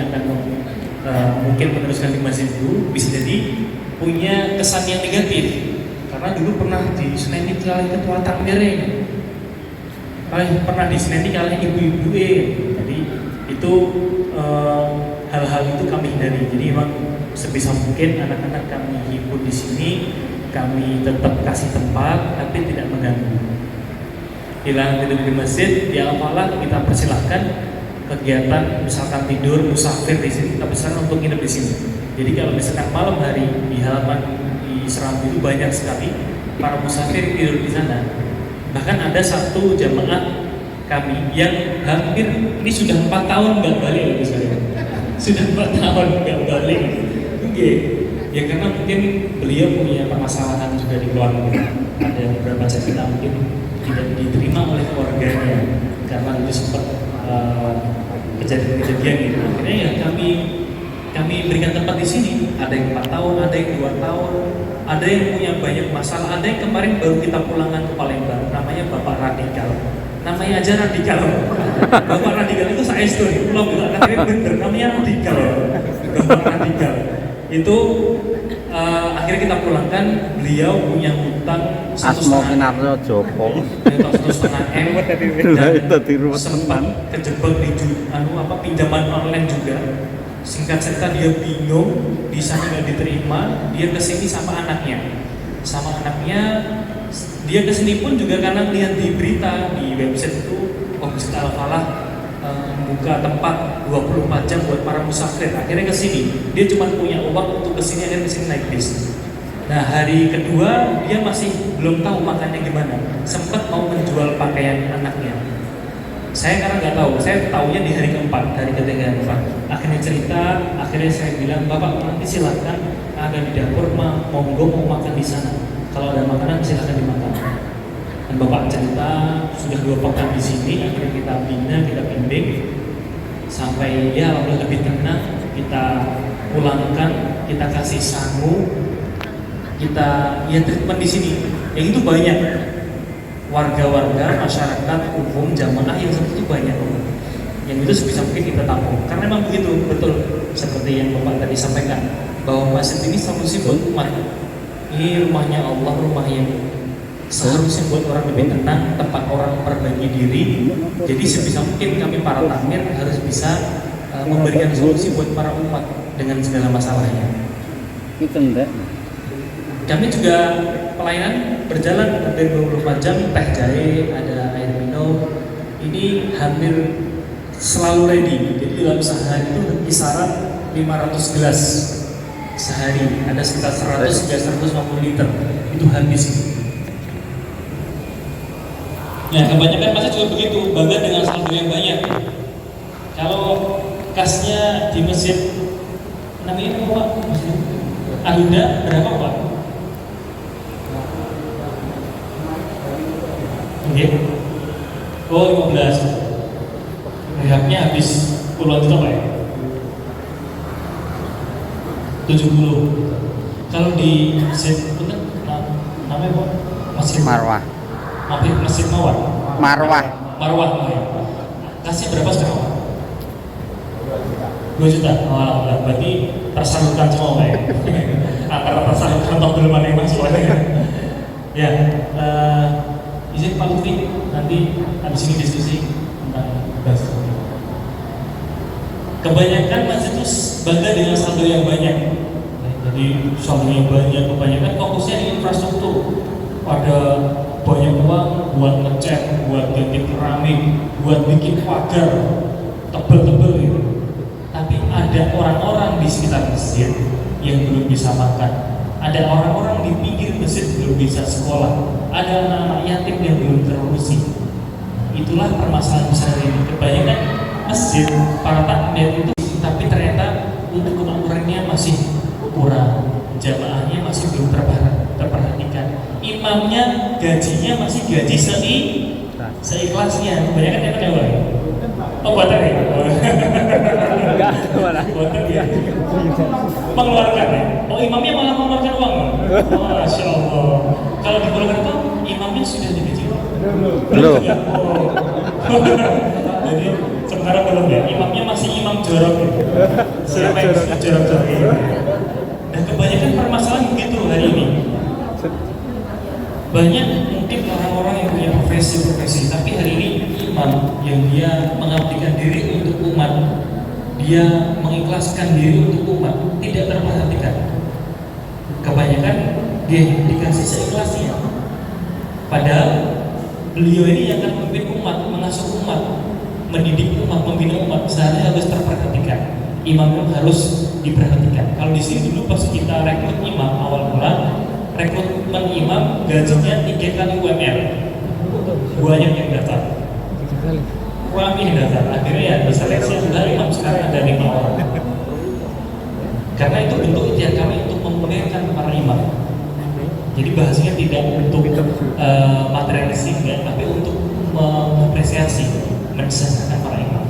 akan mungkin meneruskan di masjid itu bisa jadi punya kesan yang negatif. Karena dulu pernah di Seneni oleh ketua takmirnya, pernah di Seneni oleh ibu-ibu. Jadi itu hal-hal itu kami hindari. Jadi memang sebisa mungkin anak-anak kami himpun di sini, kami tetap kasih tempat tapi tidak mengganggu. Hilang tidur di masjid, di Al-Falah kita persilahkan kegiatan misalkan tidur musafir di sini, kita persilahkan untuk nginep di sini. Jadi kalau misalkan malam hari di halaman di Serambi itu banyak sekali para musafir tidur di sana. Bahkan ada satu jamaah kami yang hampir ini sudah 4 tahun nggak balik loh misalnya. Sudah 4 tahun nggak balik. Oke. Ya karena mungkin beliau punya permasalahan juga di keluarga. Ada beberapa cerita mungkin tidak diterima oleh keluarganya karena itu sempat kejadian-kejadian gitu. Akhirnya ya kami berikan tempat di sini. Ada yang 4 tahun, ada yang 2 tahun, ada yang punya banyak masalah, ada yang kemarin baru kita pulangkan ke Palembang. Namanya Bapak Radikal. Namanya aja radikal. Bapak Radikal itu saya story. Pulau juga katanya bener. Namanya Radikal. Bapak Radikal. Itu akhirnya kita pulangkan. Beliau punya hutang 1,5 M dan sempat kejebak di pinjaman online juga. Singkat cerita dia bingung, di sana nggak diterima, dia kesini sama anaknya. Dia kesini pun juga karena melihat di berita di website itu Masjid Al-Falah buka tempat 24 jam buat para musafir. Akhirnya kesini, dia cuma punya uang untuk kesini, akhirnya kesini naik bis. Nah hari kedua dia masih belum tahu makannya gimana. Sempat mau menjual pakaian anaknya. Saya karena nggak tahu, saya tahunya di hari keempat, hari ketiga keempat. Akhirnya saya bilang, Bapak nanti silakan ada di dapur, monggo mau makan di sana. Kalau ada makanan silakan dimakan. Dan Bapak cerita sudah 2 pekan di sini, akhirnya kita bina, kita bimbing sampai ya alhamdulillah lebih tenang. Kita pulangkan, kita kasih sangu, kita treatment di sini. Yang itu banyak. Warga-warga, masyarakat, umum, jamaah yang seperti itu banyak. Yang itu sebisa mungkin kita tampung. Karena memang begitu, betul seperti yang Bapak tadi sampaikan, bahwa masjid ini solusi buat umat. Ini rumahnya Allah, rumah yang seharusnya buat orang lebih tenang, tempat orang berbagi diri. Jadi sebisa mungkin kami para takmir harus bisa memberikan solusi buat para umat dengan segala masalahnya. Kami juga pelayanan berjalan hampir 24 jam, teh jahe, ada air minum. Ini hampir selalu ready. Jadi dalam sehari itu kisaran 500 gelas sehari. Ada sekitar 100 hingga 150 liter. Itu habis. Nah, kebanyakan masih juga begitu, bangga dengan saldo yang banyak. Kalau kasnya di masjid namanya apa Pak? Alunda berapa Pak? Okay. Oh 15. Rehabnya habis puluhan juta Pak ya? 70. Kalau di masjid itu kan namanya apa? Masjid Marwah. Masjid Mawar. Marwah. Ya. Kasih berapa sekarang? 2 juta. Oh, berarti tersalurkan semua Pak ya? Antara tersalurkan atau belum ada yang masuk ya. Izin Pak Lutfi, nanti habis ini diskusi tentang bahasa. Kebanyakan masjid itu bangga dengan saldo yang banyak. Jadi saldo yang banyak, kebanyakan fokusnya di infrastruktur. Ada banyak uang buat ngecat, buat ganti keramik, buat bikin pagar tebel-tebel gitu. Tapi ada orang-orang di sekitar masjid yang belum bisa makan. Ada orang-orang di pinggir masjid belum bisa sekolah. Ada anak-anak yatim yang belum terurusi. Itulah permasalahan besar ini. Kebanyakan masjid para takmir itu, tapi ternyata untuk kemakmurannya masih kurang, jamaahnya masih belum terperhatikan. Imamnya gajinya masih gaji seikhlasnya. Kebanyakan yang ada apa? Oh buatan ya? Enggak, mana? Buatan ya? Mengeluarkan ya? Oh imamnya malah mengeluarkan uang? Oh, Masya Allah. Kalau dikeluarkan itu, imamnya sudah digaji? Belum. Oh. Jadi sementara belum ya, imamnya masih imam jorok ya. Siapa yang jorok-jorok ini? Dan kebanyakan permasalahan begitu hari ini. Banyak mungkin orang-orang yang punya profesi, tapi hari ini imam yang dia mengabdikan diri untuk umat, dia mengikhlaskan diri untuk umat, tidak terperhatikan. Kebanyakan dia dikasih seikhlasnya. Padahal beliau ini yang akan memimpin umat, mengasuh umat, mendidik umat, membina umat, seharusnya harus terperhatikan. Imam harus diperhatikan. Kalau di sini dulu pas kita rekrut imam awal mula, rekrutmen imam gajinya 3 kali UMR. Banyak yang daftar. Kurang yang daftar. Akhirnya ya diseleksi adalah imam sekarang ada 5 orang. Karena itu bentuk ikhtiar kami untuk memuliakan para imam. Jadi bahasanya tidak untuk materialistik ya, tapi untuk mengapresiasi, mensesalkan para imam.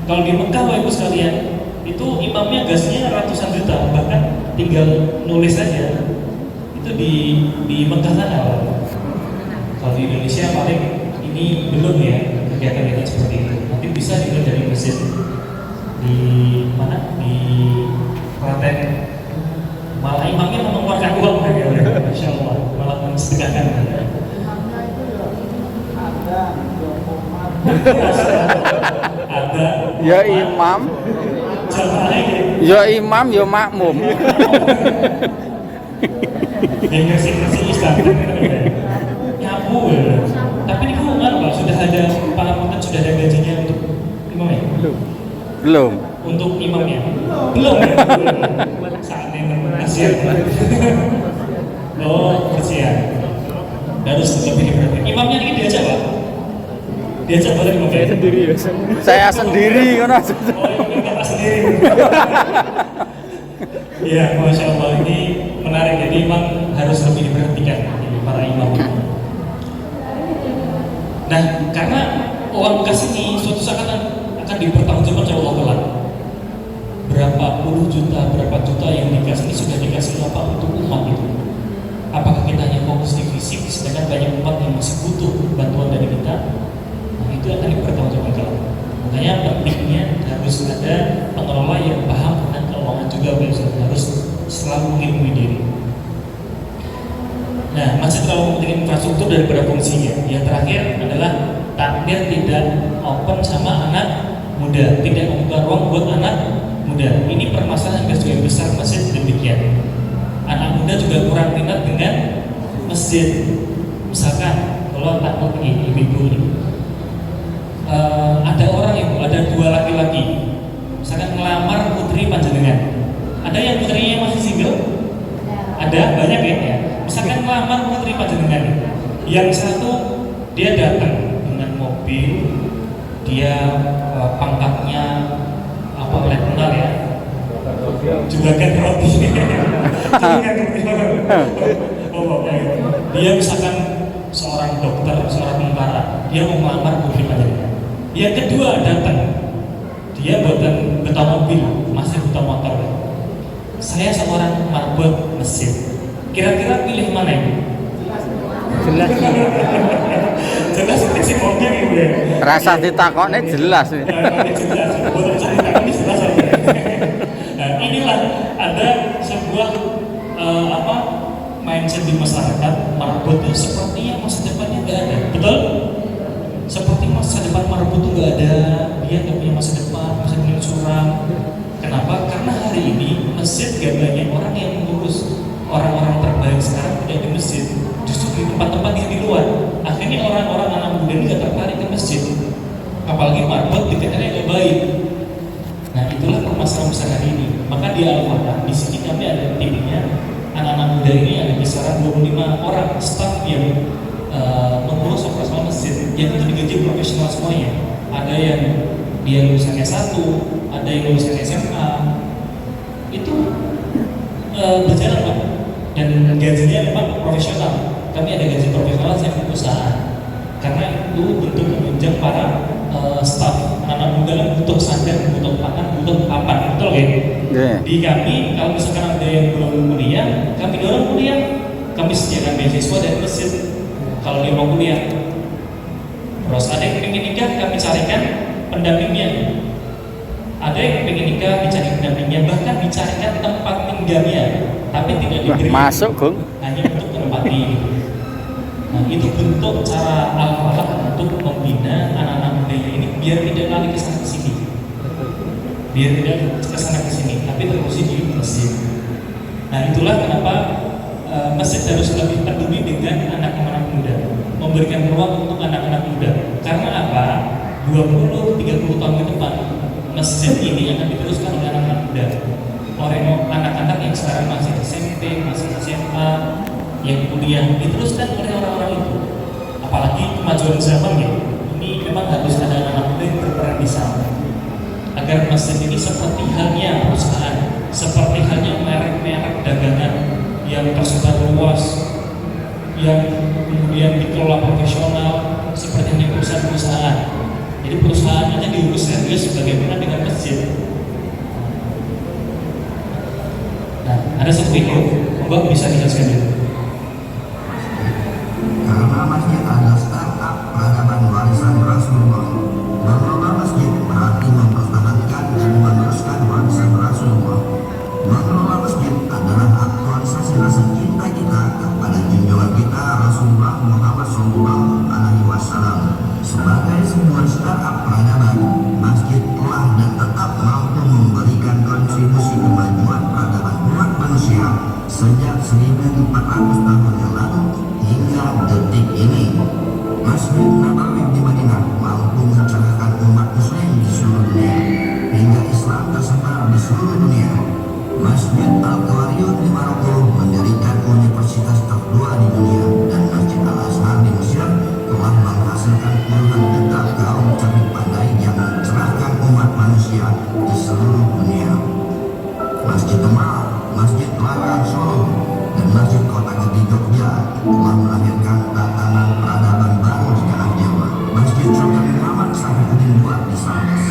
Kalau di Mekah, Bapak Ibu sekalian, itu imamnya gajinya ratusan juta, bahkan tinggal nulis saja. Itu di Mekah sana. Kalau di Indonesia paling ini belum ya kegiatan seperti itu. Nanti bisa dilihat dari masjid di mana di Klaten. Malah imamnya mengeluarkan uang dari Allah, Masya Allah, malah mensedekahkan. Ada. Ya imam. Ya imam, ya makmum. Yang ngasih Islam. Nyabu ya. Tapi ini kamu kan Pak, sudah ada pengamatan, sudah ada gajinya untuk imamnya? Belum. Untuk imamnya? Belum ya? Saatnya nasihat. Oh, kasihan. Harus lebih diperhatikan. Imamnya ini diajak Pak? Diajak boleh imam? Saya sendiri ya. Saya sendiri kan. Oh, ini Bapak sendiri. Ya, Masya Allah, ini menarik. Jadi imam harus lebih diperhatikan para imam. Nah, karena uang bekas ini suatu saat akan dipertanggungjawabkan oleh Allah Ta'ala. Berapa puluh juta, berapa juta yang dikasih ini sudah dikasih apa untuk umat itu? Apakah kita hanya fokus di fisik, sedangkan banyak umat yang masih butuh bantuan dari kita? Nah, itu akan dipertanggungjawabkan Allah. Makanya pentingnya harus ada pengelola yang paham tentang keuangan juga, harus selalu mengilmui diri. Nah, masih terlalu penting infrastruktur daripada fungsinya. Yang terakhir adalah takdir tidak open sama anak muda, tidak membuka ruang buat anak muda. Ini permasalahan yang besar masjid demikian. Anak muda juga kurang minat dengan masjid. Misalkan kalau takut begini, ibu-ibu ini, ada orang yang ada 2 laki-laki, misalkan melamar putri panjenengan. Ada yang putrinya masih single? Ada, banyak ya. Misalkan melamar putri panjenengan, yang satu dia datang dengan mobil, dia pangkatnya apa letnan ya, juga kan roti. Dia misalkan seorang dokter, seorang tentara, dia mau melamar putri panjenengan. Yang kedua datang, dia buatan beton mobil, masih beton motor. Saya seorang marbot mesin. Kira-kira pilih mana ini? Jelas. Jelas itu sih mobil gitu ya. Rasa ditakoknya jelas nih. Jelas. Bukan cerita ini jelas aja. Nah, inilah ada sebuah mindset di masyarakat, marbot itu sepertinya masa depannya nggak ada. Betul? Seperti masa depan marbot itu nggak ada. Dia nggak punya masa depan, masa depan suram. Kenapa? Karena hari ini masjid gak banyak orang yang mengurus. Orang-orang terbaik sekarang tidak di masjid, justru di tempat-tempat yang di luar. Akhirnya orang-orang anak muda ini gak tertarik ke masjid, apalagi marbot dikatakan gak baik. Nah, itulah permasalahan besar hari ini. Maka di Al-Fatah, di sini kami ada timnya. Anak-anak muda ini ada kisaran 25 orang staf yang mengurus operasional masjid, yang itu digaji profesional semuanya. Ada yang dia lulusan S1, ada yang lulusan SMA. Itu berjalan Pak, dan gajinya memang profesional. Kami ada gaji profesional saya perusahaan, karena itu bentuk menunjang para staf. Anak muda kan butuh sadar, butuh makan, butuh papan, betul kan? Yeah. Di kami kalau misalkan ada yang belum kuliah, kami dorong kuliah, kami sediakan beasiswa dari masjid. Kalau dia mau kuliah, terus ada yang ingin nikah, kami carikan pendampingnya. Ada yang pengen nikah dicari pendampingnya, bahkan dicarikan tempat tinggalnya, tapi tidak Wah, diberi, masuk, Gung. hanya untuk menempati. Nah, itu bentuk cara Al-Falah untuk membina anak-anak mudanya ini biar tidak lari ke sana ke sini, biar tidak ke sana ke sini, tapi terus di masjid. Nah, itulah kenapa masjid harus lebih peduli dengan anak-anak muda, memberikan ruang untuk anak-anak muda. Karena apa? 20-30 tahun ke depan masjid ini akan diteruskan oleh anak-anak muda, oleh anak-anak yang sekarang masih SMP, masih SMA, yang kuliah, diteruskan oleh orang-orang itu. Apalagi kemajuan zaman ya, ini memang harus ada anak-anak muda yang berperan di sana, agar masjid ini seperti halnya perusahaan, seperti halnya merek-merek dagangan yang tersebar luas, yang kemudian dikelola profesional, seperti halnya perusahaan-perusahaan. Jadi perusahaannya diurus serius bagaimana dengan masjid. Nah, ada satu video, Mbak bisa dijelaskan dulu. Karena masjid adalah startup peradaban warisan Rasulullah. Mengelola masjid berarti mempertahankan dan meneruskan warisan Rasulullah. Mengelola masjid adalah aktualisasi rasa cinta kita kepada junjungan kita Rasulullah Muhammad SAW. Sebagai sebuah startup peradaban, masjid telah dan tetap mampu memberikan kontribusi kemajuan peradaban umat manusia sejak 1400 tahun yang lalu hingga detik ini. Masjid Nabawi di Madinah mampu mencerahkan umat muslim di seluruh dunia hingga Islam tersebar di seluruh dunia. Masjid Al-Qawariyun di Maroko mendirikan universitas tertua di dunia, dan Masjid Al-Azhar di Mesir telah menghasilkan puluhan juta kaum cerdik pandai yang mencerahkan umat manusia di seluruh dunia. Masjid Demak, Masjid Larang Solo, dan Masjid Kota Gede Jogja telah melahirkan tatanan peradaban baru di tanah Jawa. Masjid Sultan Muhammad Safiuddin II di Saltes,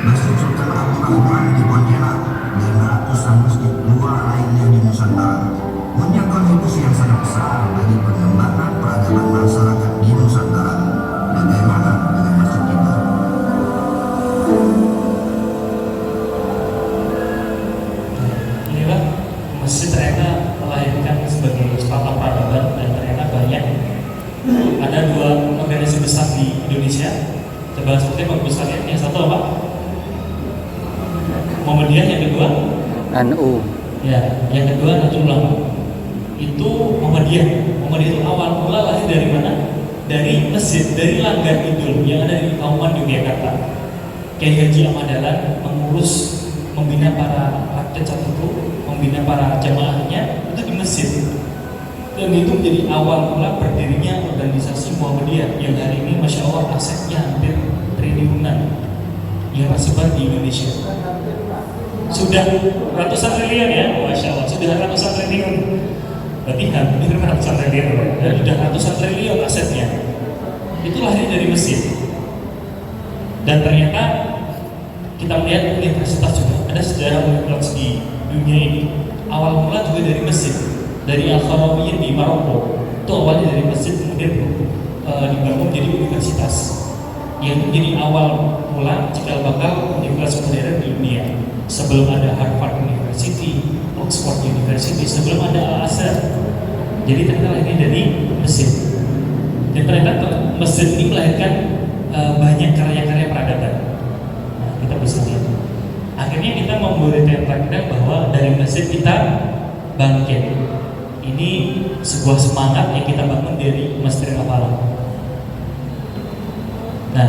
Masjid Sultan Abdul Rahman di Pontianak, dan ratusan masjid tua lainnya di Nusantara punya kontribusi yang sangat besar bagi pengembangan peradaban masyarakat di Nusantara. Bagaimana dengan masjid kita? Inilah masjid ternyata melahirkan sebagai startup peradaban, dan ternyata banyak. Ada 2 organisasi besar di Indonesia. Coba seperti Pak bisa lihat, yang satu apa? Muhammadiyah, yang kedua NU. ya, yang kedua Nahdlatul Ulama. Itu Muhammadiyah. Muhammadiyah itu awal mula lahir dari mana? Dari masjid, dari Langgar Kidul yang ada di Kauman Yogyakarta. Kiai Haji Ahmad Dahlan mengurus, membina para rakyat saat itu, membina para jamaahnya itu di masjid. Dan itu menjadi awal mula berdirinya organisasi Muhammadiyah yang hari ini Masya Allah asetnya hampir triliunan yang tersebar di Indonesia. Sudah ratusan triliun ya, Masya Allah, sudah ratusan triliun. Berarti hampir ratusan triliun, dan sudah ratusan triliun asetnya. Itu lahir dari masjid. Dan ternyata kita melihat universitas juga ada sejarah universitas di dunia ini. Awal mula juga dari masjid, dari Al-Qarawiyyin di Maroko. Itu awalnya dari masjid, kemudian dibangun jadi universitas yang menjadi awal mula cikal bakal universitas modern di dunia. Sebelum ada Harvard University, Oxford University, sebelum ada Al-Azhar. Jadi ternyata ini dari masjid. Dan ternyata masjid ini melahirkan banyak karya-karya peradaban. Nah, kita bisa lihat. Akhirnya kita memberitakan bahwa dari masjid kita bangkit. Ini sebuah semangat yang kita bangun dari Masjid Al-Falah. Nah,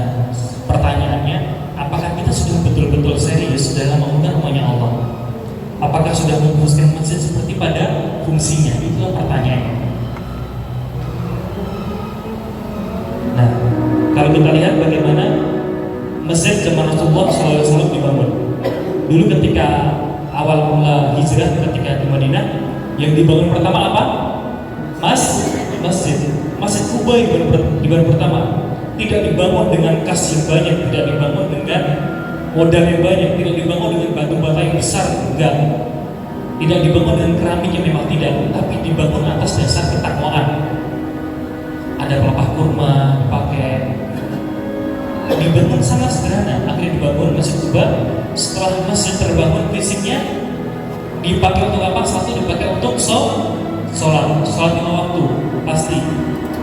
pertanyaannya, apakah kita sudah betul-betul serius dalam mengundang namanya Allah? Apakah sudah memfokuskan masjid seperti pada fungsinya? Itulah pertanyaannya. Nah, kalau kita lihat bagaimana masjid zaman Rasulullah SAW dibangun. Dulu ketika awal mula hijrah, ketika di Madinah, yang dibangun pertama apa? Masjid. Masjid Kuba yang dibangun pertama. Tidak dibangun dengan kas yang banyak, tidak dibangun dengan modal yang banyak, tidak dibangun dengan batu bata yang besar, enggak. Tidak dibangun dengan keramik yang memang tidak, tapi dibangun atas dasar ketakwaan. Ada pelepah kurma dipakai, dibangun sangat sederhana. Akhirnya dibangun Masjid Kuba. Setelah masjid terbangun, fisiknya dipakai untuk apa? Satu, dipakai untuk sholat 5 waktu pasti,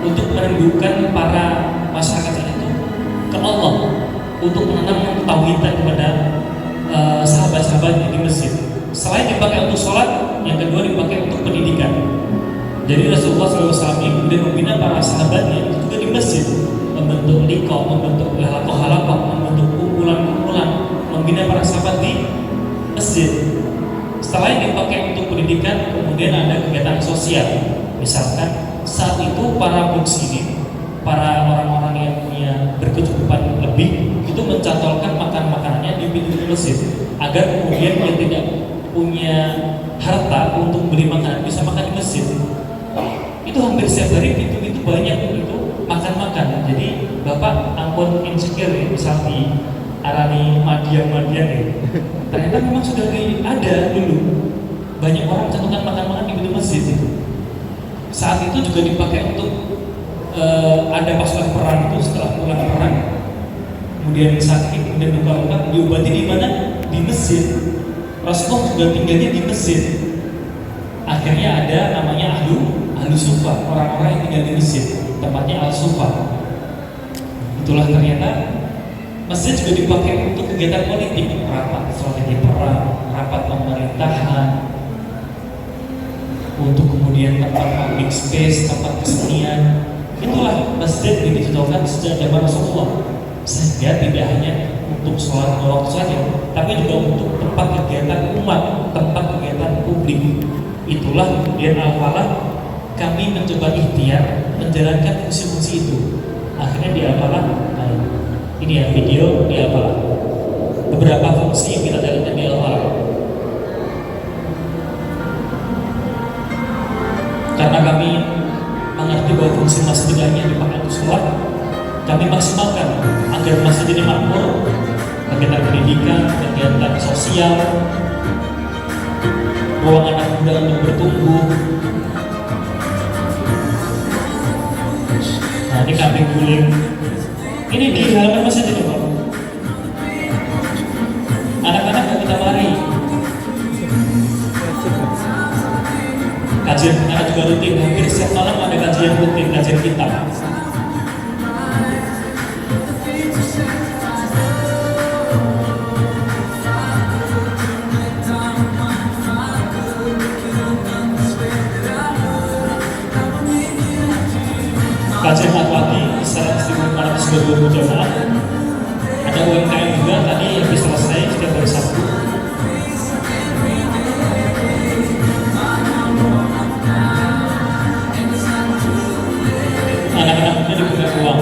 untuk merindukan para masyarakat itu ke Allah, untuk menanamkan tauhidan kepada sahabat-sahabatnya di masjid. Selain dipakai untuk sholat, yang kedua dipakai untuk pendidikan. Jadi Rasulullah SAW kemudian membina para sahabatnya itu juga di masjid, membentuk liqa, membentuk halakoh-halakoh, membentuk kumpulan-kumpulan, membina para sahabat di masjid. Selain dipakai untuk pendidikan, kemudian ada kegiatan sosial. Misalkan saat itu para muslimin, para orang-orang yang punya berkecukupan lebih, itu mencantolkan makan-makanannya di pintu masjid, agar kemudian yang tidak punya harta untuk beli makanan bisa makan di masjid. Itu hampir setiap hari pintu-pintu banyak itu makan-makan. Jadi bapak ampun insecure ya, misal di arani madian-madian ya, ternyata memang sudah ada dulu banyak orang mencantumkan makan-makan di pintu masjid itu. Saat itu juga dipakai untuk ada pasukan perang itu, setelah pulang perang kemudian sakit, kemudian luka-luka, diobati di mana? Di masjid. Rasulullah juga tinggalnya di masjid. Akhirnya ada namanya ahlu sufa, orang-orang yang tinggal di masjid, tempatnya al-sufa. Itulah ternyata masjid juga dipakai untuk kegiatan politik, rapat strategi perang, rapat pemerintahan, untuk kemudian tempat public space, tempat kesenian. Itulah masjid yang diciptakan sejak zaman Rasulullah, sehingga tidak hanya untuk sholat waktu saja, tapi juga untuk tempat kegiatan umat, tempat kegiatan publik. Itulah kemudian Al-Falah kami mencoba ikhtiar menjalankan fungsi-fungsi itu. Akhirnya di Al-Falah, nah, ini ya video di Al-Falah, beberapa fungsi yang kita jalankan di Al-Falah. Karena kami mengerti bahwa fungsi masjid hanya dipakai untuk sholat, kami maksimalkan agar masjid ini makmur, kegiatan pendidikan, kegiatan sosial, ruang anak muda untuk bertumbuh. Nah, ini kambing guling. Ini di halaman masjid ini, Pak. Anak-anak gak kita mari. Kajian kita juga rutin, hampir setiap malam ada kajian rutin, kajian kita. Kajian pagi secara istimewa 420 jamaah. Ada UMKM juga tadi yang bisa selesai setiap hari Sabtu. Anak-anak muda diberi uang.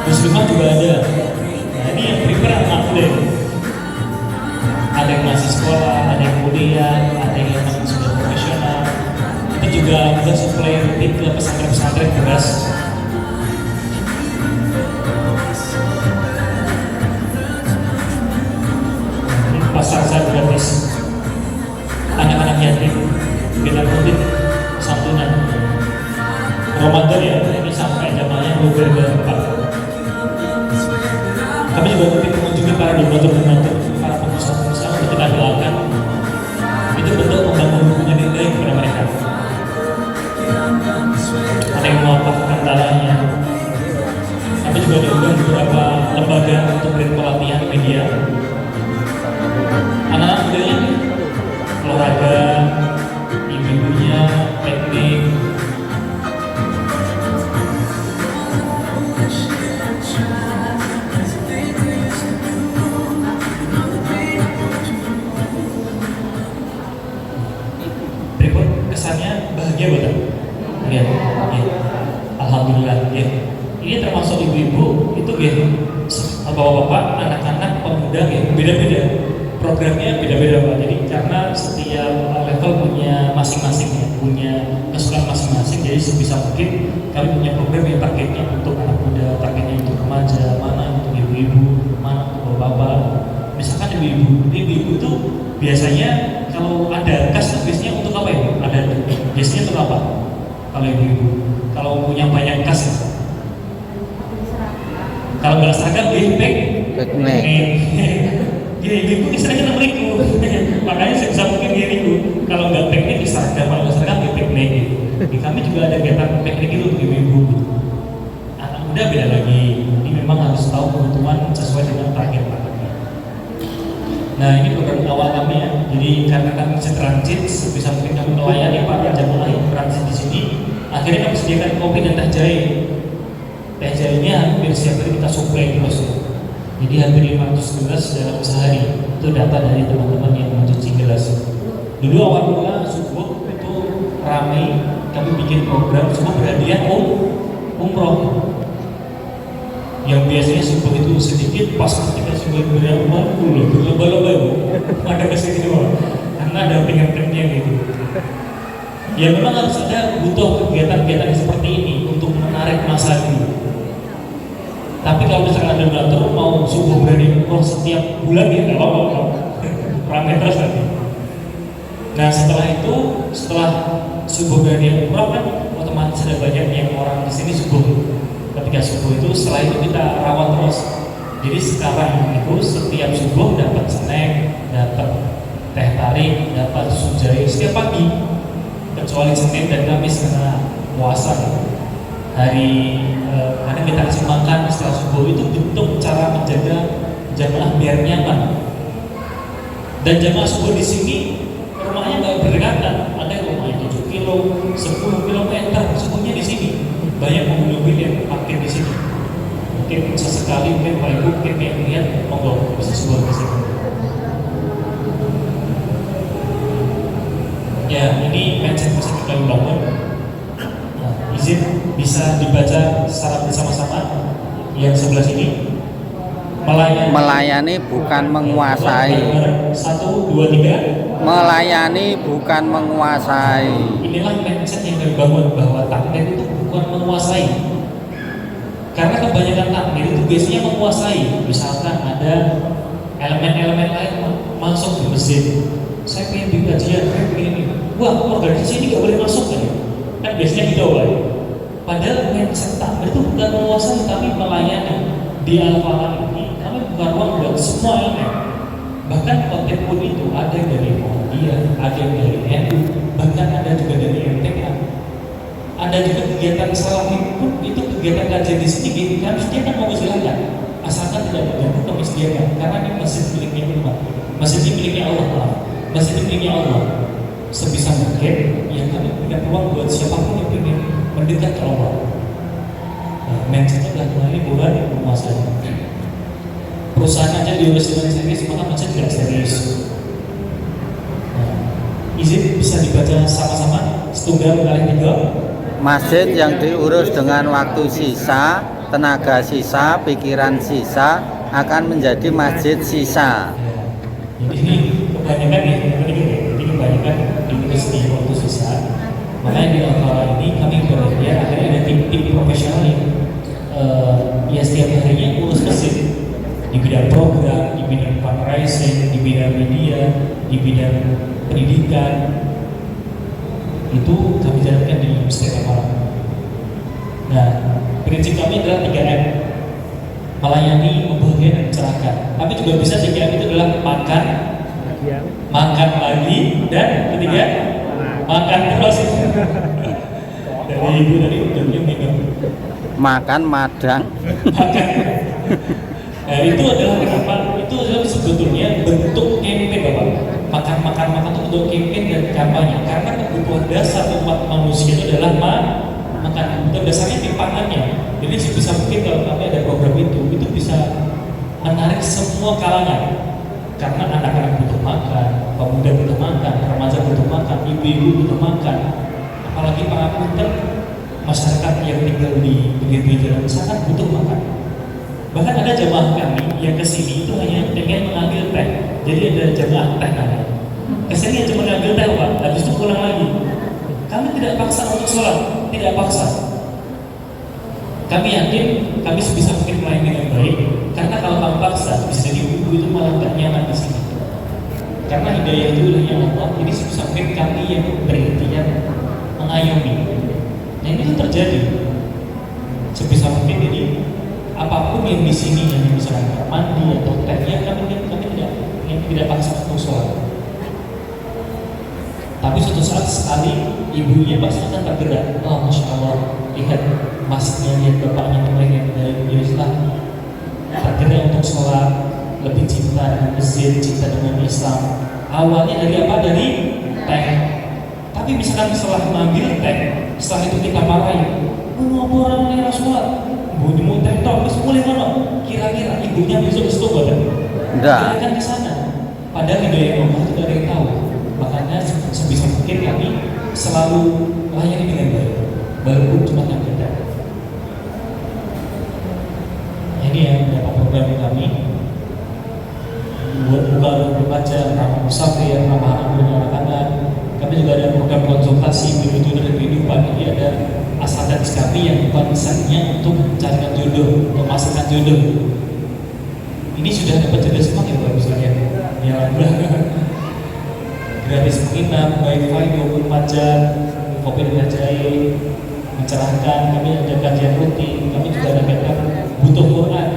Muslimah juga ada. Nah, ini yang prepare anak muda. Ada yang masih sekolah, ada yang kuliah, ada yang memang sudah profesional. Itu juga kita supply rutin ke pesantren-pesantren beras. Ini pasar saya gratis. Anak-anak yatim kita rutin santunan. Ramadan ya, ini sampai jamaahnya beberapa. Kami juga rutin mengunjungi para donatur-donatur, para pengusaha-pengusaha untuk kita doakan. Itu bentuk membangun hubungan yang baik kepada mereka. Ada yang mewakafkan tanahnya. Kami juga diundang beberapa lembaga untuk beri pelatihan media. Anak-anak mudanya olahraga, ibu-ibunya teknik. Berikut kesannya bahagia betul. Ya, ya. Alhamdulillah ya. Ini termasuk ibu-ibu itu ya, bapak-bapak, anak-anak, pemuda ya, beda-beda. Programnya beda-beda Pak. Jadi karena setiap level punya masing-masing ya, punya kesukaan masing-masing. Jadi sebisa mungkin kami punya program yang targetnya untuk anak muda, targetnya untuk remaja, mana untuk ibu-ibu, mana untuk bapak-bapak. Misalkan ibu-ibu itu biasanya kalau ada kas biasanya untuk apa ya? Ada biasanya untuk apa? Kalau ibu-ibu, kalau punya banyak kas, Kalau nggak seragam dia Piknik. Gini, ibu istilahnya nemeriku. Makanya sebisa mungkin diriku. Kalau nggak piknik di seragam, kalau nggak seragam dia piknik. Di kami juga ada kegiatan piknik itu untuk ibu-ibu. Anak muda beda lagi. Ini memang harus tahu kebutuhan sesuai dengan target marketnya. Nah ini program awal kami ya. Jadi karena kami transit, sebisa mungkin kami melayani para jamaah yang transit di sini. Akhirnya kami sediakan kopi dan teh jahe. Teh jahenya hampir setiap hari kita suplai terus. Jadi hampir 500 gelas dalam sehari. Itu data dari teman-teman yang mencuci gelas. Dulu awal mula subuh itu ramai, kami bikin program subuh berhadiah umroh. Yang biasanya subuh itu sedikit, pas ketika subuh berapa berlomba-lomba itu ada kesini doang. Karena ada pengen-pengennya gitu. Ya memang harus ada butuh kegiatan-kegiatan seperti ini untuk menarik masa ini. Tapi kalau misalkan ada donatur mau subuh berani setiap bulan ya nggak apa-apa, ramai terus nanti. Nah setelah itu, setelah subuh berani umroh kan otomatis ada banyak yang orang di sini subuh. Ketika subuh itu, setelah itu kita rawat terus. Jadi sekarang itu setiap subuh dapat snack, dapat teh tarik, dapat susu jahe setiap pagi. Kecuali Senin dan Kamis karena puasa. Hari karena kita kasih makan setelah subuh itu bentuk cara menjaga jamaah biar nyaman. Dan jamaah subuh di sini rumahnya nggak berdekatan, ada yang rumahnya 7 kilo, 10 kilometer, subuhnya di sini. Banyak mobil-mobil yang parkir di sini. Mungkin sesekali mungkin Pak Ibu mungkin yang lihat monggo bisa subuh di sini. Ya ini mindset bisa kita bangun. Izin bisa dibaca secara bersama-sama yang sebelah sini. Melayani bukan menguasai. 1, 2, 3. Melayani bukan menguasai. Inilah mindset yang kami bangun bahwa takmir itu bukan menguasai. Karena kebanyakan takmir itu biasanya menguasai. Misalkan ada elemen-elemen lain masuk di masjid. Saya pengen bikin kajian, saya pengen ini. Wah, organisasi ini gak boleh masuk kan? Kan biasanya gitu kan. Padahal mindset takmir itu bukan menguasai tapi melayani. Di Al-Falah ini kami bukan ruang buat semua elemen. Bahkan konten pun itu ada yang dari Muhammadiyah, ada yang dari NU, bahkan ada juga dari MTK. Ada juga kegiatan salafi pun itu kegiatan kajian di sini gitu. Kami sediakan mau silakan, asalkan tidak mengganggu kami sediakan. Karena ini masjid miliknya umat, masjid ini miliknya Allah, masjid ini miliknya Allah. Sebisa mungkin yang kami berikan ruang buat siapapun yang ingin mendekat ke Allah. Mindsetnya adalah ini bukan menguasai. Perusahaan aja diurus dengan serius, maka masjid tidak serius. Izin bisa dibaca sama-sama setunggal kali 3. Masjid yang diurus dengan waktu sisa, tenaga sisa, pikiran sisa akan menjadi masjid sisa. Jadi ini kebanyakan ya, ini kebanyakan diurus di waktu sisa. Makanya di Al-Falah ini kami berhadiah akhirnya ada tim profesional yang ya setiap harinya urus masjid di bidang program, di bidang fundraising, di bidang media, di bidang pendidikan. Itu kami jalankan di Masjid Al-Falah. Nah, prinsip kami adalah 3M: melayani, membahagiakan, dan mencerahkan. Tapi juga bisa 3M itu adalah makan, makan lagi, dan ketiga makan terus. Dari ibu tadi udah bingung. Makan madang. Makan. Nah, itu adalah kenapa? Itu adalah sebetulnya bentuk campaign, Bapak. Makan itu bentuk campaign dan kampanye. Karena kebutuhan dasar umat manusia itu adalah makan. Kebutuhan dasarnya di pangannya. Jadi sebisa mungkin kalau kami ada program itu bisa menarik semua kalangan. Karena anak-anak butuh makan, pemuda butuh makan, remaja butuh makan, ibu-ibu butuh makan. Apalagi para punten, masyarakat yang tinggal di pinggir jalan sangat butuh makan. Bahkan ada jamaah kami yang kesini itu hanya pengen mengambil teh. Jadi ada jamaah teh namanya. Kesini cuma mengambil teh, Pak. Habis itu pulang lagi. Kami tidak paksa untuk sholat, tidak paksa. Kami yakin kami sebisa mungkin melayani dengan baik. Karena kalau kami paksa, bisa jadi ibu itu malah tak nyaman di sini. Karena hidayah itu adalah yang Allah. Jadi sebisa mungkin kami yang berikhtiar mengayomi. Nah ini tuh terjadi. Sebisa mungkin ini apapun yang di sini yang misalkan kamar mandi atau teh, kami tidak paksa untuk sholat. Tapi suatu saat sekali ibunya pasti akan tergerak. Oh, masya Allah, lihat masnya, lihat bapaknya mereka dari Islam, tergerak untuk sholat, lebih cinta dengan masjid, cinta dengan Islam. Awalnya dari apa? Dari teh. Tapi misalkan setelah mengambil teh, setelah itu kita marahi, mau orang yang sholat, bunyi mau teh toh, boleh mana? Kira-kira ibunya besok itu bukan? Enggak. Kan ke sana. Padahal hidayah Allah itu ada yang tahu. Makanya sebisa mungkin kami selalu layani dengan baik, walaupun cuma yang beda. Ini yang beberapa program kami buat buka berbaca, ramah musafir, ramah anak-anak. Kami juga ada program konsultasi menuju dari kehidupan. Ini ada asadat kami yang misalnya untuk mencarikan jodoh, memasukkan jodoh. Ini sudah dapat jodoh semua ya Bapak misalnya. Ya alhamdulillah. Gratis menginap, wifi 24 jam, kopi dengan jahe, mencerahkan. Kami ada kajian rutin. Kami juga ada backup butuh Quran,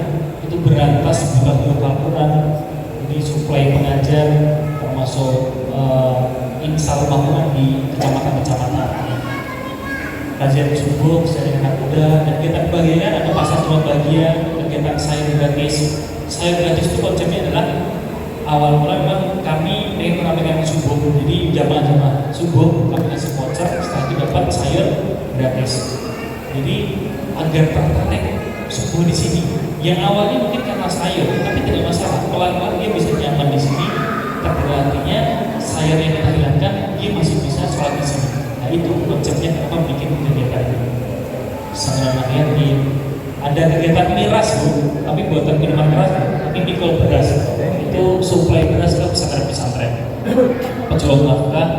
itu berantas buka Quran. Ini suplai pengajar termasuk insal Quran di kecamatan-kecamatan. Kajian subuh secara anak muda, dan kita bagian ada pasar jual bagian, kegiatan saya gratis. Saya gratis itu konsepnya adalah awal mula memang kami ingin meramaikan subuh, jadi jamaah subuh kami kasih voucher, setelah itu dapat sayur gratis. Jadi agar tertarik subuh di sini. Yang awalnya mungkin karena sayur, tapi tidak masalah. Pelan-pelan dia bisa nyaman di sini. Artinya sayur yang kita hilangkan, dia masih bisa sholat di sini. Nah itu konsepnya kenapa bikin kegiatan ini. Sangat yakin. Ada kegiatan miras Bu, tapi buatan minuman keras, tapi mikul beras. Itu suplai beras ke pesantren-pesantren. Pejuang Nafkah,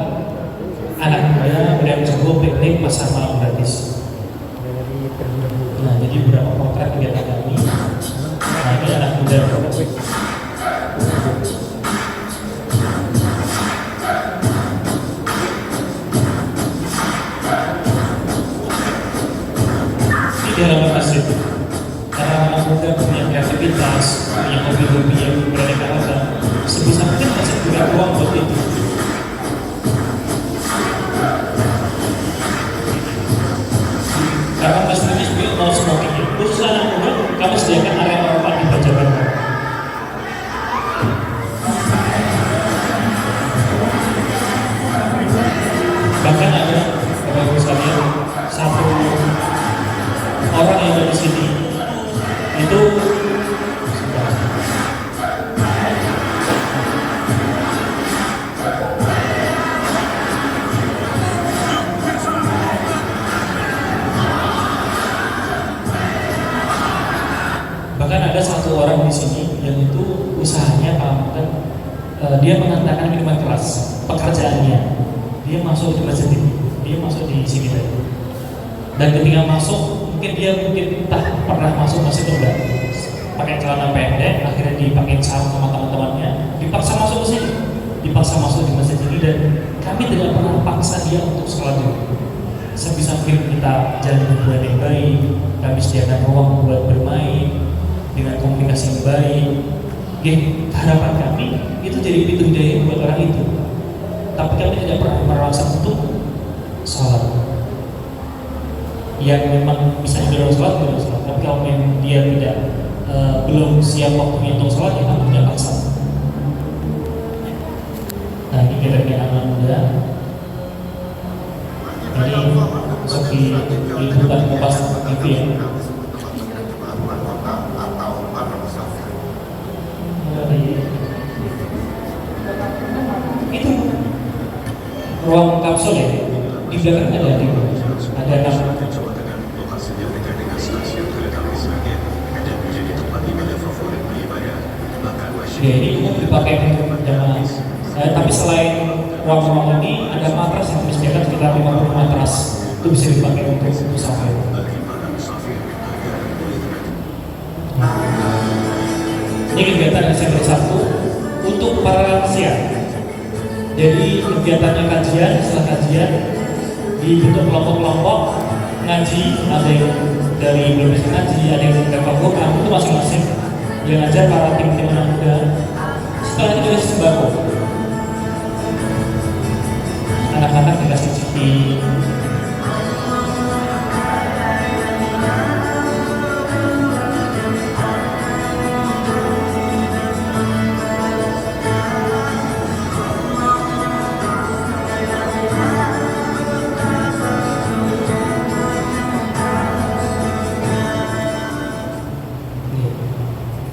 anak muda berang subuh piknik pasar malam gratis. Nah jadi beberapa program kegiatan kami. Nah ini anak muda. Ini di halaman masjid. Karena anak muda punya kreativitas, punya hobi-hobi yang beraneka ragam, sebisa mungkin masih punya ruang buat itu. Karena masjid ini sebenarnya mau semuanya. Khusus anak muda, kami sediakan area tempat dibaca bareng. Bahkan ada Bapak sekalian, satu orang yang ada di sini itu bahkan ada satu orang di sini yang itu usahanya dia mengantarkan minuman keras, pekerjaannya dia masuk di masjid ini, dia masuk di sini tadi. Dan ketika masuk mungkin dia entah pernah masuk masjid atau enggak, pakai celana pendek, akhirnya dipakai sarung sama teman-temannya, dipaksa masuk ke sini, dipaksa masuk di masjid ini, dan kami tidak pernah paksa dia untuk sholat dulu. Sebisa mungkin kita jalan hubungan yang baik, kami sediakan ruang buat bermain dengan komunikasi yang baik. Harapan kami itu jadi pintu hidayah buat orang itu. Tapi kami tidak pernah merasa untuk sholat. Yang memang bisa dibilang sholat, tapi kalau memang dia tidak belum siap waktunya untuk sholat, ya kami tidak paksa. Nah ini kira-kira anak muda. Jadi seperti liputan Kompas TV ya. Itu ruang kapsul ya. Di belakang ada enam. Ya ini umum dipakai untuk jamaah. Tapi selain ruang-ruang ini ada matras yang disediakan sekitar 50 matras. Itu bisa dipakai untuk musafir. Ini kegiatan Desember 1 untuk para lansia. Jadi kegiatannya kajian, setelah kajian dibentuk kelompok-kelompok ngaji, ada yang dari belum bisa ngaji, ada yang sudah pembukaan, itu masing-masing yang ngajar para tim-tim anak muda. Setelah itu dikasih sembako, anak-anak dikasih ciki.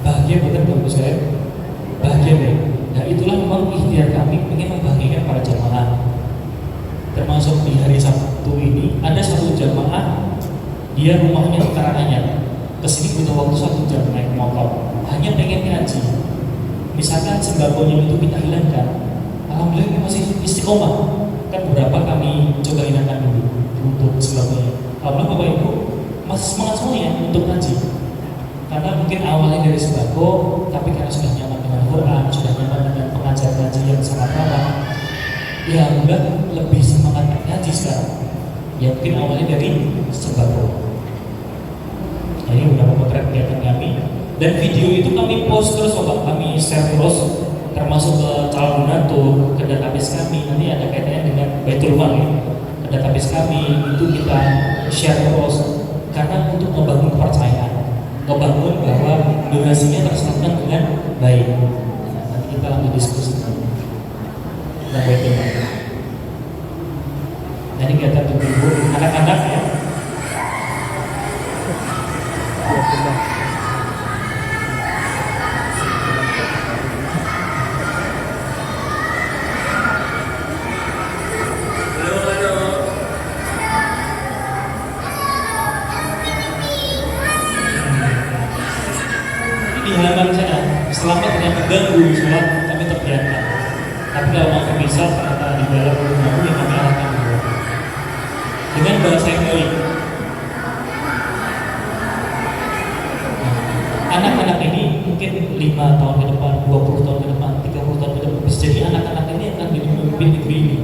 Bahagia betul Bapak saya, bahagia deh. Nah itulah memang ikhtiar kami ingin membahagiakan para jamaah. Termasuk di hari Sabtu ini ada satu jamaah, dia rumahnya di Karanganyar, kesini butuh waktu 1 jam naik motor, hanya pengen ngaji. Misalkan sembakonya itu kita hilangkan, alhamdulillah ini masih istiqomah. Kan beberapa kami coba hilangkan dulu untuk sembakonya. Alhamdulillah Bapak Ibu masih semangat semuanya untuk ngaji. Karena mungkin awalnya dari sembako, tapi karena sudah nyaman dengan Quran, sudah nyaman dengan pengajar ngaji yang sangat ramah, ya udah lebih semangat ngaji sekarang. Ya mungkin awalnya dari sembako. Nah, ini beberapa potret kegiatan kami. Dan video itu kami post terus, Bapak, kami share terus, termasuk ke calon donatur, ke database kami. Nanti ada kaitannya dengan Baitul Mal ya. Ke database kami itu kita share terus, karena untuk membangun kepercayaan, membangun bahwa donasinya terserahkan dengan baik. Nah, nanti kita lanjut diskusi tentang Baitul Mal. Nah, ini kegiatan untuk ibu, anak-anak ya. Di halaman sana, selama tidak mengganggu sholat kami terbiarkan. Tapi kalau mau berpisah ternyata di dalam rumah yang kami arahkan keluar dengan bahasa yang baik. Anak-anak ini mungkin 5 tahun ke depan, 20 tahun ke depan, 30 tahun ke depan bisa jadi anak-anak ini akan jadi pemimpin negeri ini.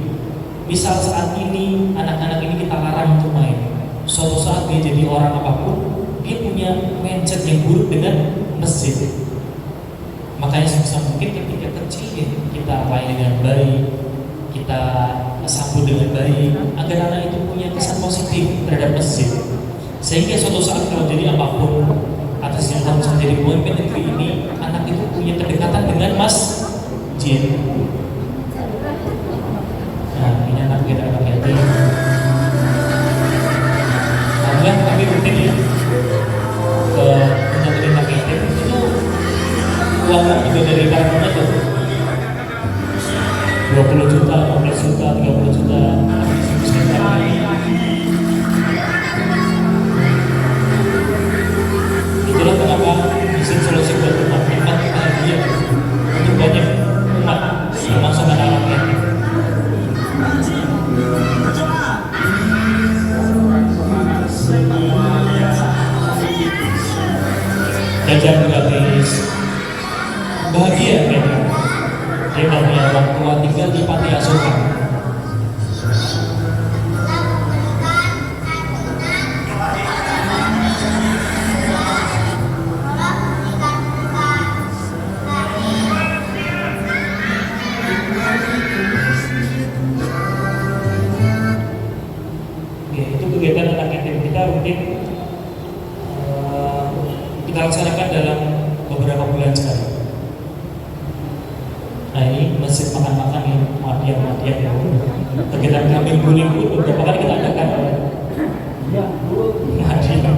Misal saat ini anak-anak ini kita larang untuk main, suatu saat dia jadi orang apapun, dia punya mindset yang buruk dengan masjid. Makanya sebisa mungkin ketika kecil ya, kita layani dengan baik, kita sambut dengan baik, agar anak itu punya kesan positif terhadap masjid. Sehingga suatu saat kalau jadi apapun, atas yang bisa jadi pemimpin negeri ini, anak itu punya kedekatan dengan masjid. Nah, ini anak kita anak yatim. Alhamdulillah kami rutin ya ke untuk anak yatim itu uangnya juga dari karena itu 20 juta, 15 juta, 30 juta. Itulah kenapa mesin solusi buat umat bahagia untuk banyak umat termasuk anak-anak yatim. Jajan gratis, bahagia kan? Dia punya orang tua tinggal di panti asuhan. Itu kegiatan anak yatim kita mungkin kita laksanakan dalam beberapa bulan sekali. Nah ini masjid makan-makan yang matian ya. Kegiatan kambing guling pun beberapa kali kita adakan. Hadiah.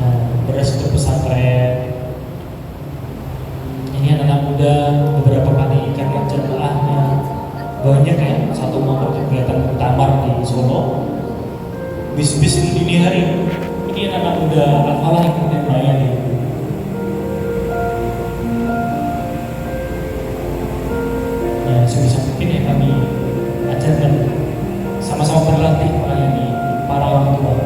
Nah beras untuk pesantren. Ini anak-anak muda beberapa kali ikan jamaahnya banyak ya. Satu motor kegiatan muktamar di Solo. Bis-bis di dini hari. Ini anak muda Al-Falah yang kemudian melayani. Ya sebisa mungkin ya kami ajarkan sama-sama berlatih melayani para orang tua.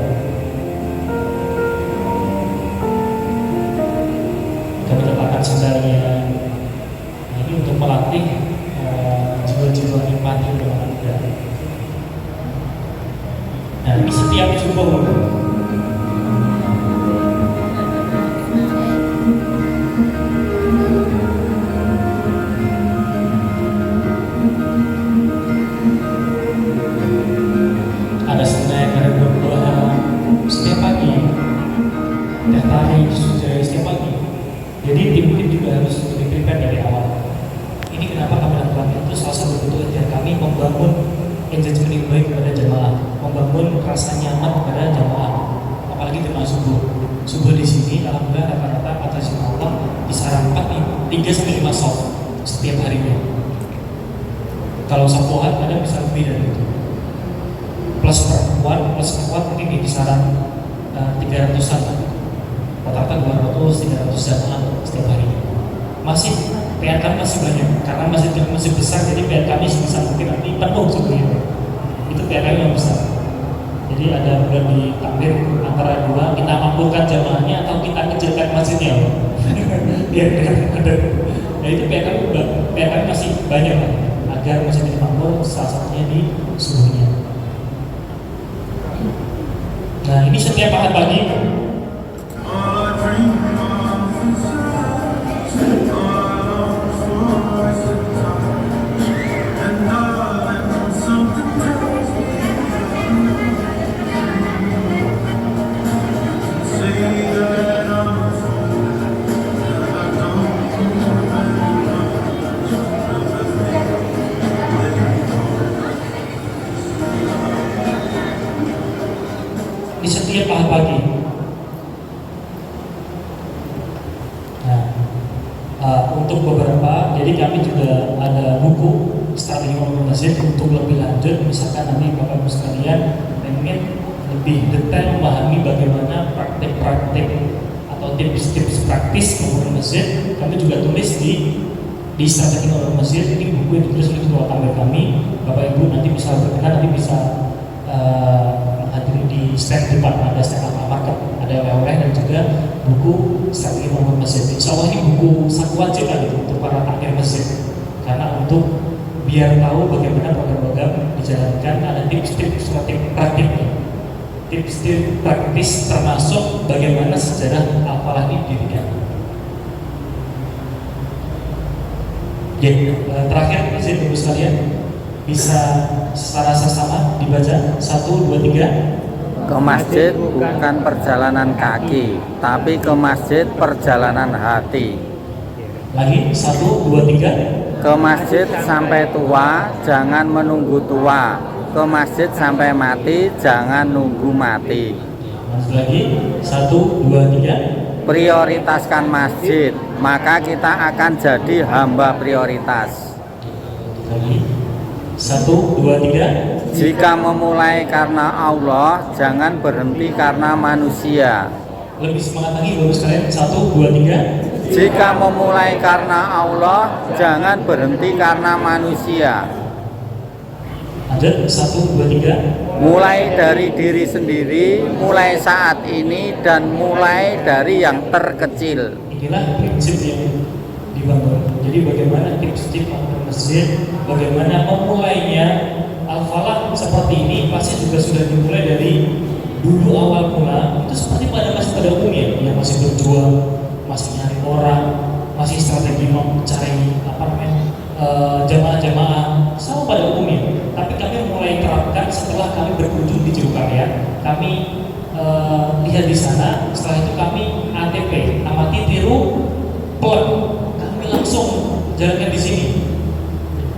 Kami letakkan sandalnya. Nah, ini untuk melatih jiwa-jiwa empati untuk anak muda. Nah, ini setiap subuh. Ada snack, ada buah-buahan setiap pagi, tiap hari, setiap pagi. Jadi tim juga harus lebih prepare dari awal. Ini kenapa kami lakukan itu, salah satu bentuk ikhtiar kami membangun engagement yang baik kepada jemaah, membangun rasa nyaman kepada jemaah, apalagi jemaah subuh. Subuh di sini alhamdulillah rata-rata atas izin Allah disarankan 3-5 soft setiap harinya. Kalau Sabtu Ahad ada bisa lebih dari itu. Plus perempuan mungkin disaran 300-an, rata-rata 200-300 jamaah setiap harinya. Masih PR kami masih banyak karena masih besar, jadi PR kami sebesar mungkin nanti penuh sebenarnya. Itu PR kami yang besar. Jadi ada bulan di takbir antara dua, kita mampukan jamaahnya atau kita kecilkan masjidnya. Biar ada. Nah itu PR kami masih banyak agar masjid ini mampu, salah satunya di subuhnya. Nah ini setiap Ahad pagi. Di setiap Ahad pagi. Nah, untuk beberapa, jadi kami juga ada buku strategi membangun masjid untuk lebih lanjut. Misalkan nanti Bapak Ibu sekalian pengen lebih detail memahami bagaimana praktik-praktik atau tips-tips praktis membangun masjid, kami juga tulis di strategi membangun masjid. Ini buku yang ditulis oleh ketua tamu kami. Bapak Ibu nanti bisa berkenan, nanti bisa menghadiri di stand depan, ada stand market, ada oleh-oleh dan juga buku strategi membangun masjid. Insya Allah ini buku saku wajib untuk para takmir masjid, karena untuk biar tahu bagaimana program-program dijalankan, ada tips-tips praktiknya, tips-tips praktis termasuk bagaimana sejarah Al-Falah ini didirikan. Jadi terakhir izin Ibu sekalian bisa secara sesama dibaca 1, 2, 3. Ke masjid bukan perjalanan kaki, tapi ke masjid perjalanan hati. Lagi 1, 2, 3. Ke masjid sampai tua, jangan menunggu tua. Ke masjid sampai mati, jangan nunggu mati. Masuk lagi 1, 2, 3. Prioritaskan masjid, maka kita akan jadi hamba prioritas. Lagi 1, 2, 3. Jika memulai karena Allah, jangan berhenti karena manusia. Lebih semangat lagi Bapak sekalian. 1, 2, 3. Jika memulai karena Allah, jangan berhenti karena manusia. Ada 1, 2, 3. Mulai dari diri sendiri, mulai saat ini, dan mulai dari yang terkecil. Inilah prinsip yang dibangun. Jadi bagaimana tips-tips membangun masjid, bagaimana memulainya. Al-Falah seperti ini pasti juga sudah dimulai dari dulu awal mula. Itu seperti pada umumnya, yang masih berjuang, masih nyari orang, masih strategi mencari jamaah-jamaah, sama pada umumnya. Tapi kami mulai terapkan setelah kami berkunjung di Ciukarya. Kami lihat di sana. Setelah itu kami ATP, amati, tiru, plot. Kami langsung jalankan di sini.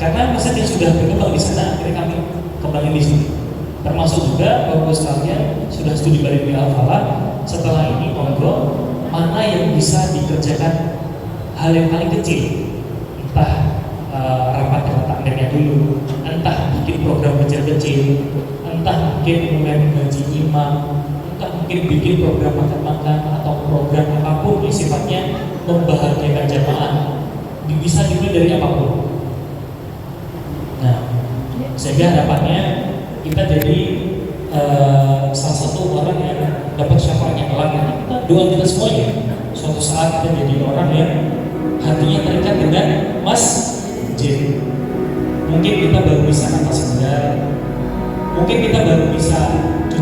Karena masjid yang sudah berkembang di sana, akhirnya kami kembali di sini. Termasuk juga Bapak sekalian sudah studi balik di Al-Falah. Setelah ini monggo, mana yang bisa dikerjakan hal yang paling kecil, entah rapat dengan takmirnya dulu, entah bikin program kecil-kecil, entah mungkin mulai menggaji imam, entah mungkin bikin program makan-makan atau program apapun yang sifatnya membahagiakan jamaah, bisa dimulai dari apapun. Nah, sehingga harapannya kita jadi salah satu orang yang dapat syafaatnya kelak. Kita doa kita semuanya. Suatu saat kita jadi orang yang hatinya terikat dengan masjid. Mungkin kita baru bisa napas segar, mungkin kita baru bisa cuci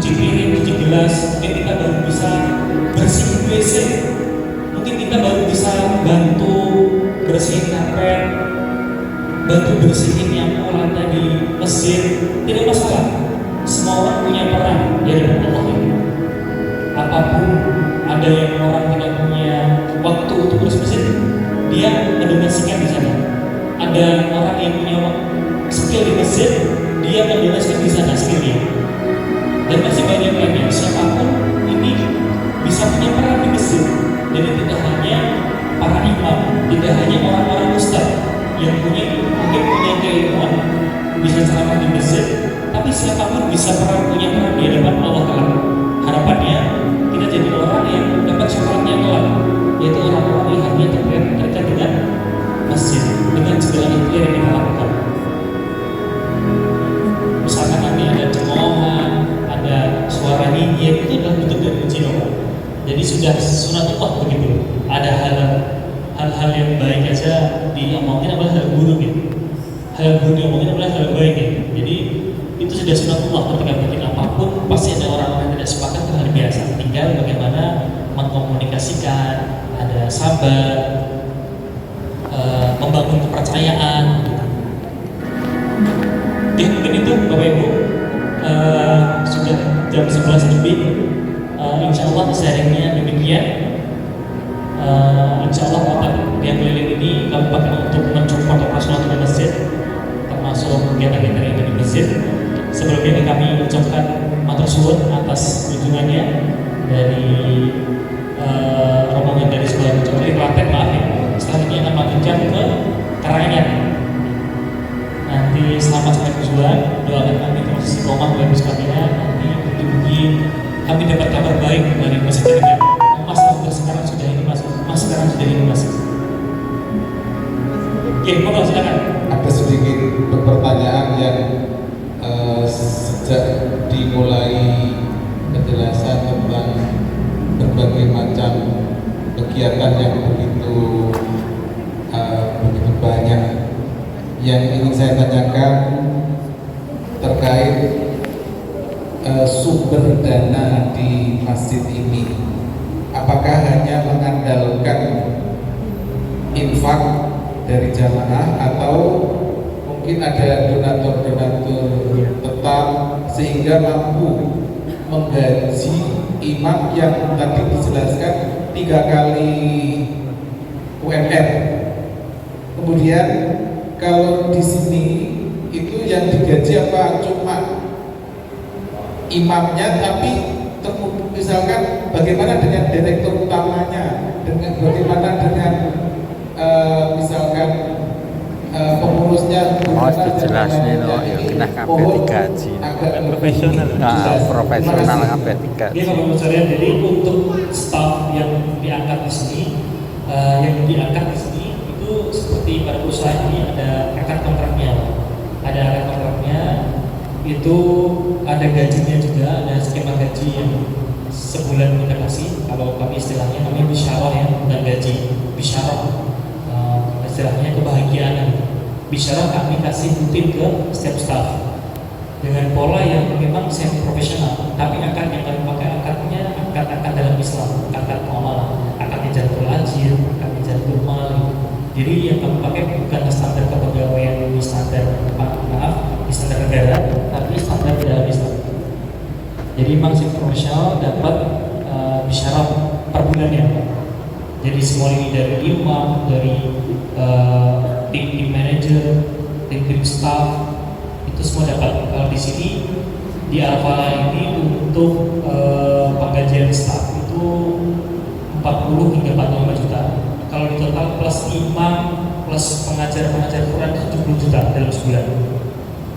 bantu bersihin nyapu lantai di masjid, tidak masalah. Semua orang punya peran di hadapan Allah ini. Apapun ada yang orang tidak punya waktu untuk urus masjid, dia mendonasikan di sana. Ada orang yang punya skill di masjid, dia mendonasikan di sana skillnya. Dan masih banyak lagi. Siapapun ini bisa punya peran di masjid. Jadi tidak hanya para imam, tidak hanya orang-orang ustaz yang mungkin punya keilmuan bisa ceramah di masjid, tapi siapapun bisa punya peran di hadapan Allah Taala. Harapannya kita jadi orang yang dapat syafaatnya kelak, yaitu orang-orang yang hatinya terkait dengan masjid, dengan segala ikhtiar yang kita lakukan. Misalkan nanti ada cemoohan, ada suara nyinyir, itu adalah bentuk dari jinoma. Jadi sudah sunatullah begitu. Ada hal-hal yang baik aja diomongin adalah hal buruk ya. Hal buruk diomongin adalah hal baik ya. Jadi itu sudah sunatullah, ketika bikin apapun pasti ada orang-orang yang tidak sepakat, itu hal biasa. Tinggal bagaimana mengkomunikasikan, ada sabar, membangun kepercayaan. Ya mungkin itu Bapak Ibu, sudah jam 11 lebih. Insya Allah sharingnya demikian. Insya Allah Bapak yang keliling ini kami pakai untuk mensupport operasional di masjid, termasuk kegiatan-kegiatan yang ada di masjid. Sebelumnya kami ucapkan matur suwun atas kunjungannya dari rombongan dari sekolah Jogja Klaten, maaf ya. Selanjutnya akan melanjutkan ke Karanganyar. Nanti selamat sampai tujuan. Doakan kami terus istiqomah Bapak Ibu sekalian. Nanti mungkin kami dapat kabar baik dari masjid ini. Mas sekarang sudah ini Mas. Mas sekarang sudah ini Mas. Oke, monggo silakan. Ada sedikit pertanyaan yang sejak dimulai penjelasan tentang berbagai macam kegiatan yang begitu banyak, yang ingin saya tanyakan terkait sumber dana di masjid ini. Apakah hanya mengandalkan infak dari jamaah atau mungkin ada donatur-donatur tetap sehingga mampu menggaji imam yang tadi dijelaskan 3 kali UMR. Kemudian kalau di sini itu yang digaji apa cuma imamnya, tapi misalkan bagaimana dengan direktur utamanya, dengan bagaimana dengan misalkan pengurusnya, dijelasin loh, ya kita kabeh digaji. Profesional. Nah, profesional kabeh digaji. Ini kalau menurut saya, jadi untuk staff yang diangkat di sini, itu seperti pada perusahaan ini ada akad kontraknya, itu ada gajinya juga, ada skema gaji yang sebulan kita kasih. Kalau kami istilahnya kami bisyarah ya, bukan gaji, bisyarah. Istilahnya kebahagiaan. Bisyarah kami kasih rutin ke setiap staff dengan pola yang memang semi profesional, tapi akad yang kami pakai akad dalam Islam, akad muamalah, akadnya Jantul Ajir, akadnya Jantul Mali. Jadi yang kami pakai bukan standar kepegawaian di standar di standar negara, tapi standar dalam Islam. Jadi memang semi profesional dapat bisyarah per bulannya. Jadi semua ini dari imam, dari tim manager, tim staff, itu semua dapat. Kalau di sini di Al-Falah ini untuk penggajian staff itu 40 hingga 45 juta. Kalau di total plus imam plus pengajar Quran itu 70 juta dalam sebulan.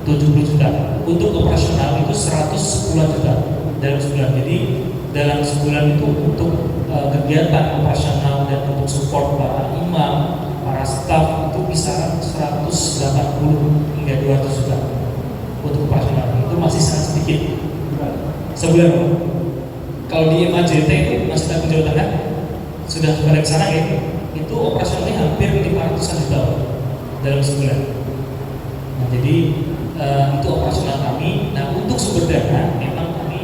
70 juta. Untuk operasional itu 110 juta dalam sebulan. Jadi dalam sebulan itu untuk kegiatan operasional dan untuk support para imam, para staff itu kisaran 180 hingga 200 juta untuk operasional. Itu masih sangat sedikit sebulan. Kalau di MAJT itu Masjid Agung Jawa Tengah sudah pada kesana ya, itu operasionalnya hampir 500 juta dalam sebulan. Nah, jadi itu operasional kami. Nah, untuk sumber dana memang kami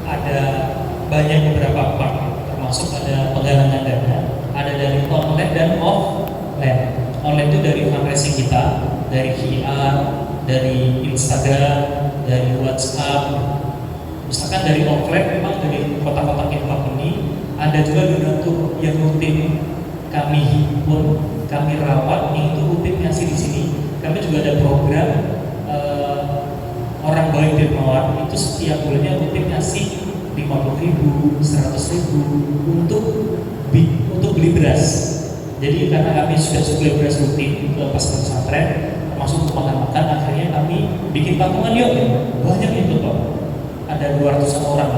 ada banyak beberapa part, termasuk ada penggalangan dana, ada dari online dan offline. online itu dari fundraising kita, dari QR, dari Instagram, dari WhatsApp. Misalkan dari offline memang dari kota-kota infak ini ada juga donatur yang rutin kami himpun, kami rawat, yang itu rutin ngasih di sini. Kami juga ada program orang baik dermawan itu setiap bulannya rutin ngasih 50.000, 100.000 untuk beli beras. Jadi karena kami sudah suplai beras rutin ke pesantren, termasuk untuk makan, akhirnya kami bikin patungan yuk. Banyak itu Pak. Ada 200 orang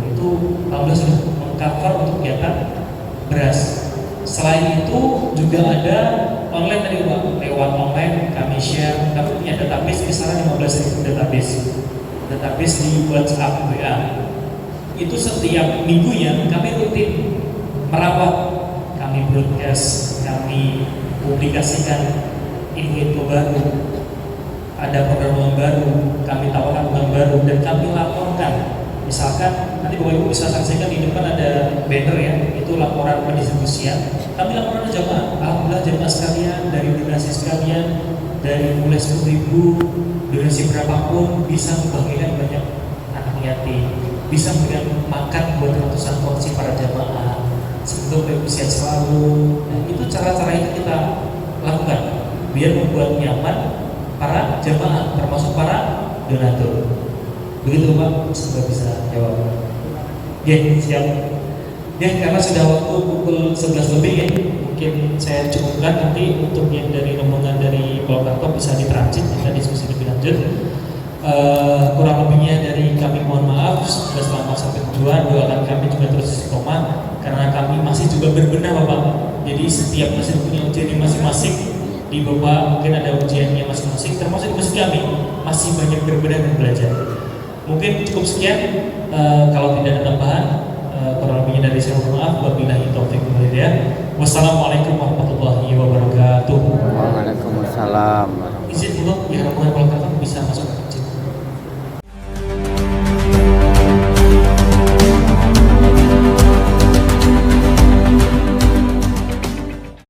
itu alhamdulillah sudah mengcover untuk kegiatan beras. Selain itu juga ada online tadi Pak, lewat online kami share, kami punya database misalnya 15.000 database di WhatsApp WA. Itu setiap minggunya kami rutin merawat, kami broadcast, kami publikasikan info baru, ada program baru, kami tawarkan program baru dan kami laporkan. Misalkan nanti Bapak Ibu bisa saksikan di depan ada banner ya, itu laporan pendistribusian. Kami laporan ke jamaah, alhamdulillah jamaah sekalian, dari donasi sekalian, dari mulai 10.000 donasi berapapun bisa membagikan banyak anak yatim, bisa memberikan makan buat ratusan porsi para jamaah. Semoga Bapak Ibu sehat selalu. Nah, itu cara-cara itu kita lakukan biar membuat nyaman para jamaah, termasuk para donatur. Begitu Pak, semoga bisa jawab. Ya, siap. Ya, karena sudah waktu pukul 11 lebih ya, mungkin saya cukupkan nanti untuk yang dari rombongan dari Purwokerto bisa ditransit, kita diskusi lebih lanjut. Kurang lebihnya dari kami mohon maaf, sudah selamat sampai tujuan. Doakan kami juga terus istiqomah, karena kami masih juga berbenah Bapak. Jadi setiap masjid punya ujian masing-masing. Di Bapak mungkin ada ujiannya masing-masing, termasuk di masjid kami masih banyak berbenah dan belajar. Mungkin cukup sekian, kalau tidak ada tambahan, kurang lebihnya dari saya mohon maaf. Wabillahi taufiq wal hidayah. Wassalamualaikum warahmatullahi wabarakatuh. Waalaikumsalam. Izin dulu, ya rombongan Purwokerto bisa masuk.